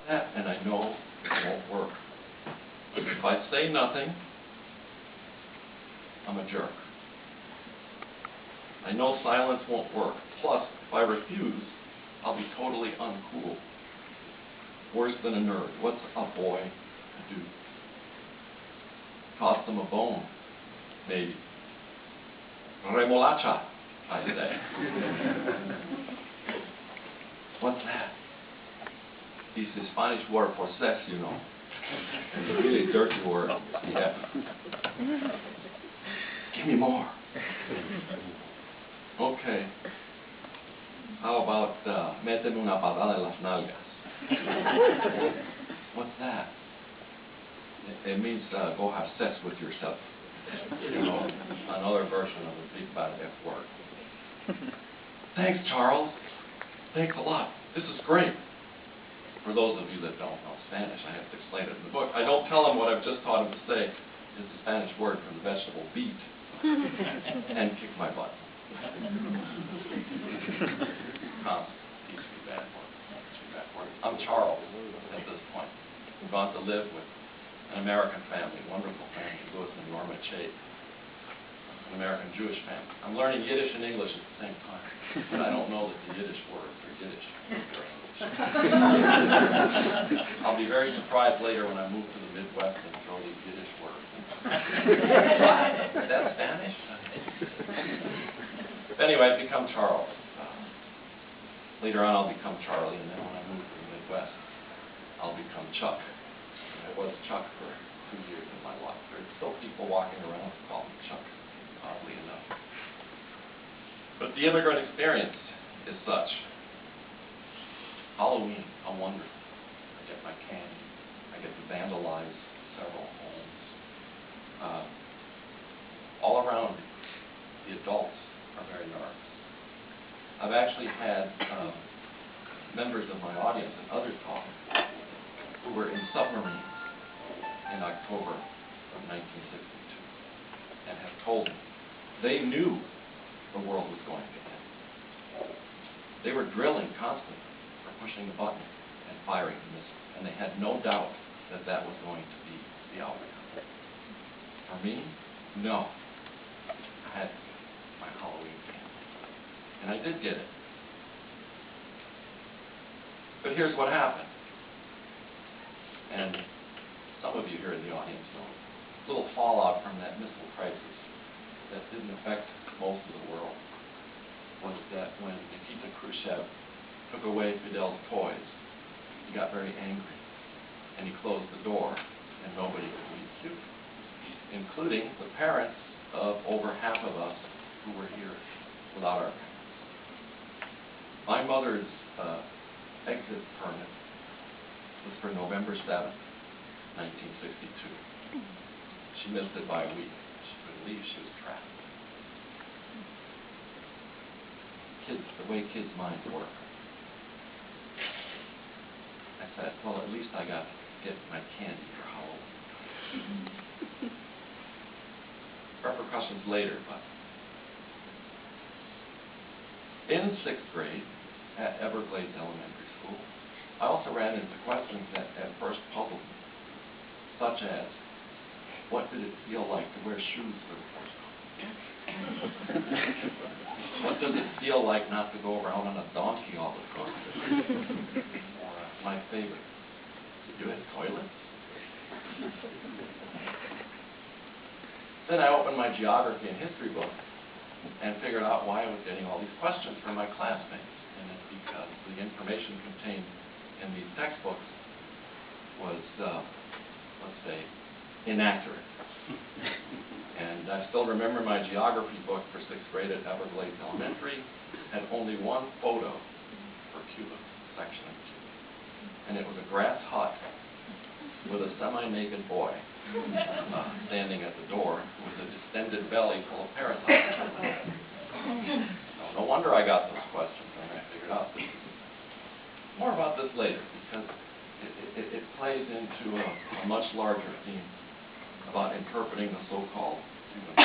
that, and I know it won't work. If I say nothing, I'm a jerk. I know silence won't work. Plus, if I refuse, I'll be totally uncool. Worse than a nerd. What's a boy to do? Toss them a bone, maybe. Remolacha, I say. What's that? It's the Spanish word for sex, you know. It's a really dirty word. Yeah. Give me more. Okay. How about méteme una patada en las nalgas? What's that? It means go have sex with yourself. You know, another version of the big bad F word. Thanks, Charles. Thanks a lot. This is great. For those of you that don't know Spanish, I have to explain it in the book. I don't tell them what I've just taught them to say. It's a Spanish word for the vegetable beet. And kick my butt. I'm Charles at this point. We've gone to live with an American family, wonderful family, Louis and Norma Chait, an American Jewish family. I'm learning Yiddish and English at the same time, but I don't know that the Yiddish words are Yiddish. I'll be very surprised later when I move to the Midwest and throw these Yiddish words. Is that Spanish? Anyway, I become Charles. Later on, I'll become Charlie, and then when I move to the Midwest, I'll become Chuck. I was Chuck for 2 years of my life. There's still people walking around who call me Chuck, oddly enough. But the immigrant experience is such. Halloween, how wonderful. I get my candy. I get to vandalize several homes. All around me, the adults are very nervous. I've actually had members of my audience and others talk who were in submarines in October of 1962 and have told me they knew the world was going to end. They were drilling constantly for pushing the button and firing the missile, and they had no doubt that that was going to be the outcome. For me, no. I had my Halloween candy, and I did get it. But here's what happened. And some of you here in the audience know a little fallout from that missile crisis that didn't affect most of the world was that when Nikita Khrushchev took away Fidel's toys, he got very angry and he closed the door and nobody could meet Cuba, including the parents of over half of us who were here without our parents. My mother's exit permit was for November 7th, 1962. She missed it by a week. She couldn't leave. She was trapped. Kids, the way kids' minds work. I said, well, at least I got to get my candy for Halloween. Repercussions later, but in 6th grade at Everglades Elementary School, I also ran into questions that at first puzzled me, such as, what did it feel like to wear shoes for the first time? What does it feel like not to go around on a donkey all the time? Or my favorite, did you have toilets? Then I opened my geography and history book and figured out why I was getting all these questions from my classmates. And it's because the information contained in these textbooks was, let's say, inaccurate. And I still remember my geography book for 6th grade at Everglades Elementary had only one photo for Cuba, section of Cuba. And it was a grass hut with a semi-naked boy standing at the door with a distended belly full of parasites. No wonder I got those questions and I figured out this. More about this later, because it plays into a much larger theme about interpreting the so-called human